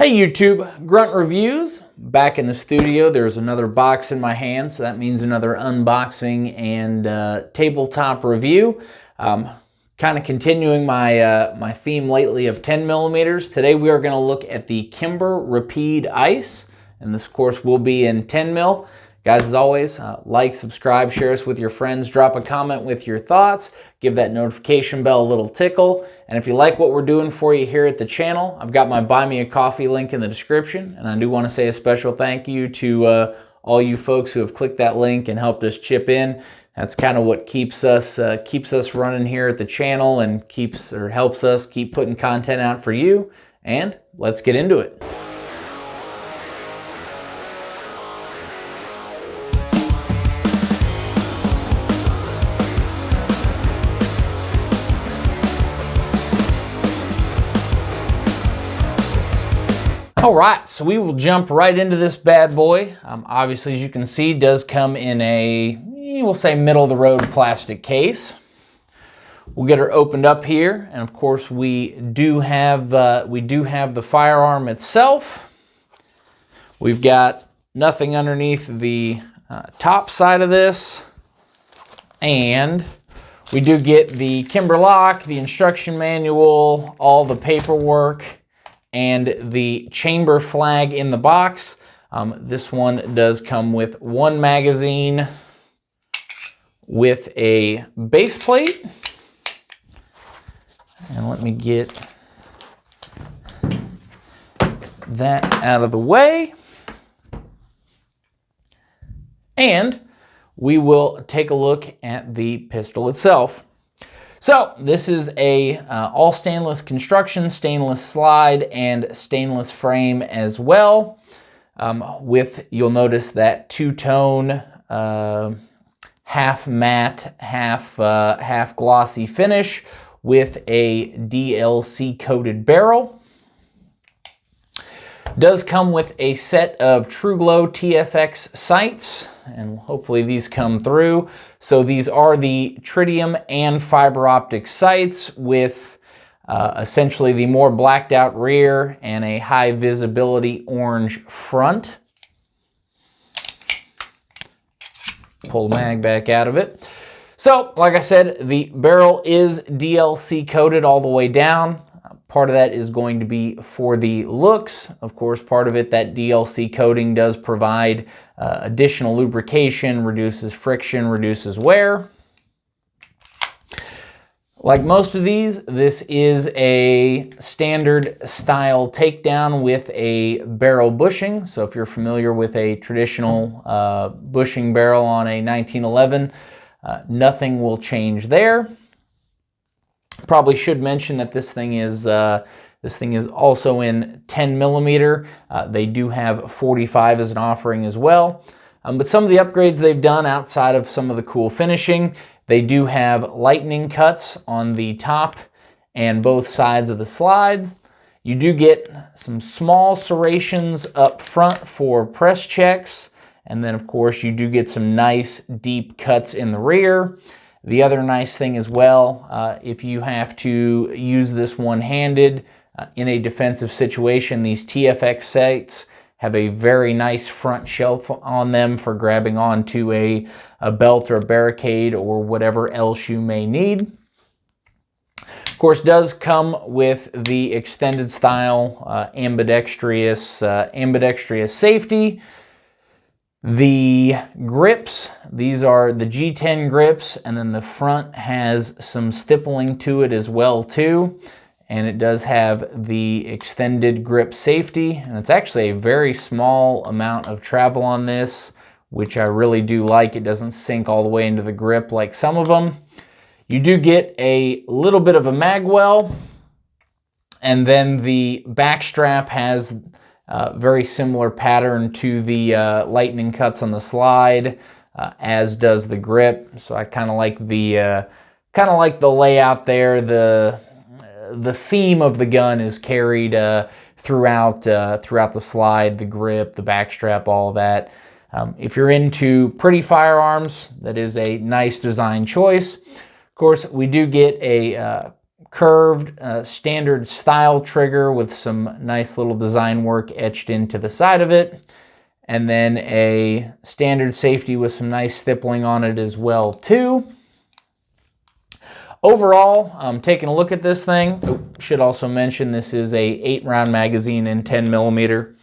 Hey YouTube, Grunt Reviews, back in the studio. There's another box in my hand, so that means another unboxing and tabletop review. Kind of continuing my theme lately of 10 millimeters. Today we are going to look at the Kimber Rapide Ice, and this of course will be in 10 mil. Guys, as always, like, subscribe, share us with your friends, drop a comment with your thoughts, give that notification bell a little tickle. And if you like what we're doing for you here at the channel, I've got my Buy Me a Coffee link in the description. And I do want to say a special thank you to all you folks who have clicked that link and helped us chip in. That's kind of what keeps us running here at the channel and helps us keep putting content out for you. And let's get into it. All right, so we will jump right into this bad boy. Obviously, as you can see, does come in a, we'll say, middle-of-the-road plastic case. We'll get her opened up here, and of course, we do have the firearm itself. We've got nothing underneath the top side of this, and we do get the Kimber lock, the instruction manual, all the paperwork, and the chamber flag in the box. This one does come with one magazine with a base plate. And let me get that out of the way. And we will take a look at the pistol itself. So this is a all stainless construction, stainless slide, and stainless frame as well. You'll notice that two-tone, half matte, half glossy finish with a DLC coated barrel. Does come with a set of True Glow TFX sights, and hopefully these come through. So these are the tritium and fiber optic sights with essentially the more blacked out rear and a high visibility orange front. Pull the mag back out of it. So, like I said, the barrel is DLC coated all the way down. Part of that is going to be for the looks. Of course, part of it, that DLC coating does provide additional lubrication, reduces friction, reduces wear. Like most of these, this is a standard style takedown with a barrel bushing. So if you're familiar with a traditional bushing barrel on a 1911, nothing will change there. Probably should mention that this thing is also in 10 millimeter. They do have 45 as an offering as well. But some of the upgrades they've done outside of some of the cool finishing, they do have lightning cuts on the top and both sides of the slides. You do get some small serrations up front for press checks. And then of course you do get some nice deep cuts in the rear. The other nice thing as well, if you have to use this one-handed in a defensive situation, these TFX sights have a very nice front shelf on them for grabbing onto a belt or a barricade or whatever else you may need. Of course, does come with the extended style ambidextrous safety. The grips, these are the G10 grips, and then the front has some stippling to it as well too. And it does have the extended grip safety, and it's actually a very small amount of travel on this, which I really do like. It doesn't sink all the way into the grip like some of them. You do get a little bit of a mag well, and then the back strap has very similar pattern to the lightning cuts on the slide, as does the grip. So I kind of like the layout there. The theme of the gun is carried throughout the slide, the grip, the back strap, all of that. If you're into pretty firearms, that is a nice design choice. Of course, we do get a curved standard style trigger with some nice little design work etched into the side of it. And then a standard safety with some nice stippling on it as well too. Overall, taking a look at this thing, should also mention this is a 8-round magazine in 10mm.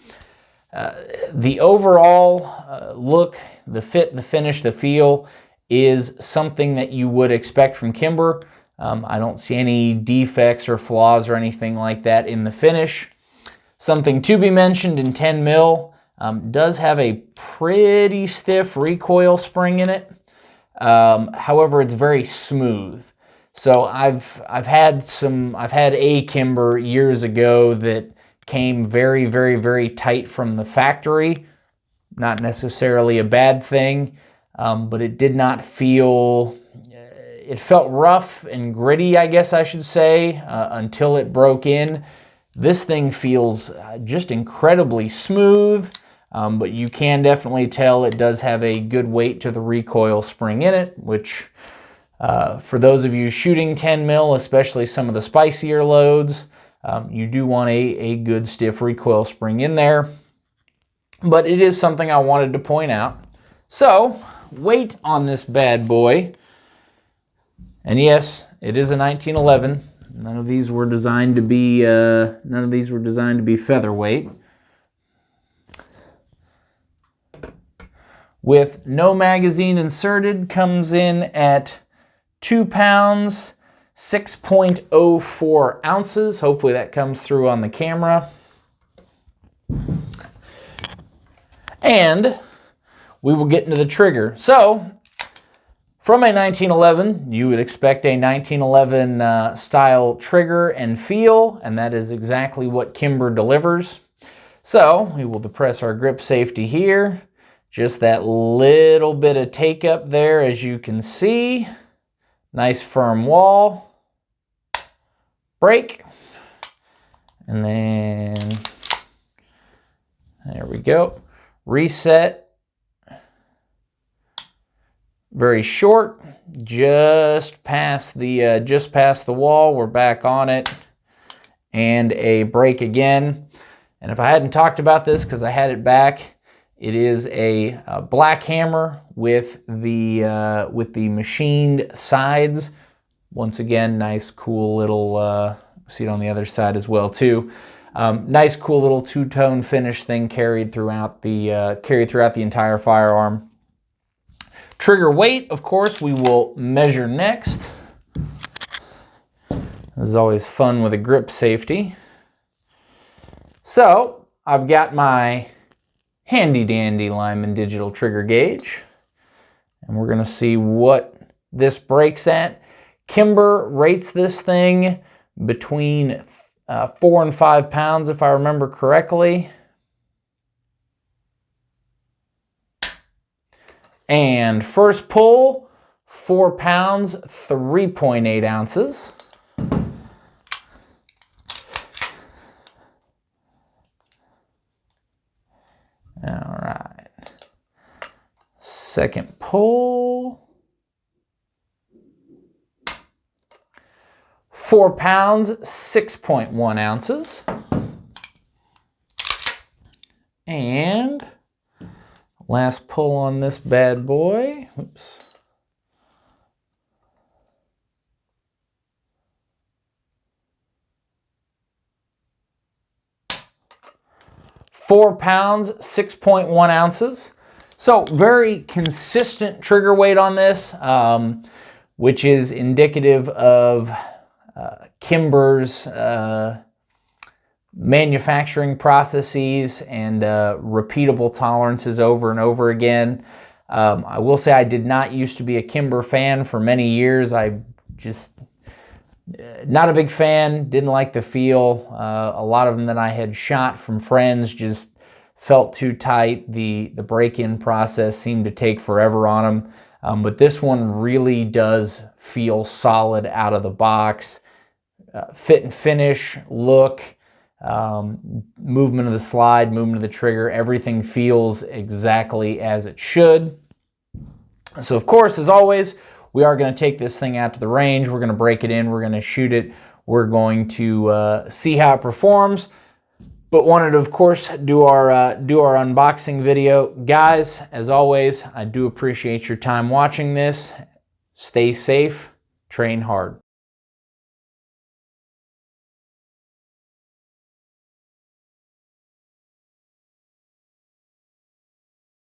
The overall look, the fit, the finish, the feel is something that you would expect from Kimber. I don't see any defects or flaws or anything like that in the finish. Something to be mentioned in 10mm, does have a pretty stiff recoil spring in it. However, it's very smooth. So I've had a Kimber years ago that came very, very, very tight from the factory. Not necessarily a bad thing, but it did not feel, it felt rough and gritty, I guess I should say, until it broke in. This thing feels just incredibly smooth, but you can definitely tell it does have a good weight to the recoil spring in it, which for those of you shooting 10mm, especially some of the spicier loads, you do want a good stiff recoil spring in there. But it is something I wanted to point out. So, weight on this bad boy. And yes, it is a 1911. None of these were designed to be featherweight. With no magazine inserted, comes in at 2 pounds, 6.04 ounces. Hopefully that comes through on the camera. And we will get into the trigger. So, from a 1911, you would expect a 1911 style trigger and feel, and that is exactly what Kimber delivers. So, we will depress our grip safety here. Just that little bit of take up there, as you can see. Nice firm wall. Break. And then, there we go. Reset. Very short, just past the wall. We're back on it, and a break again. And if I hadn't talked about this, because I had it back, it is a black hammer with the machined sides. Once again, nice, cool little. See it on the other side as well too. Nice, cool little two-tone finish thing carried throughout the entire firearm. Trigger weight, of course, we will measure next. This is always fun with a grip safety. So, I've got my handy-dandy Lyman digital trigger gauge. And we're going to see what this breaks at. Kimber rates this thing between 4 and 5 pounds, if I remember correctly. And first pull, 4 pounds, 3.8 ounces. All right. Second pull, 4 pounds, 6.1 ounces. And last pull on this bad boy. Oops. Four pounds, 6.1 ounces. So very consistent trigger weight on this, which is indicative of Kimber's manufacturing processes and repeatable tolerances over and over again. I will say I did not used to be a Kimber fan for many years. I just not a big fan, didn't like the feel. A lot of them that I had shot from friends just felt too tight. The break-in process seemed to take forever on them. But this one really does feel solid out of the box. Fit and finish, look, movement of the slide, movement of the trigger, everything feels exactly as it should. So of course, as always, we are going to take this thing out to the range. We're going to break it in. We're going to shoot it. we're going to see how it performs. But wanted to, of course, do our unboxing video. Guys, as always, I do appreciate your time watching this. Stay safe, train hard.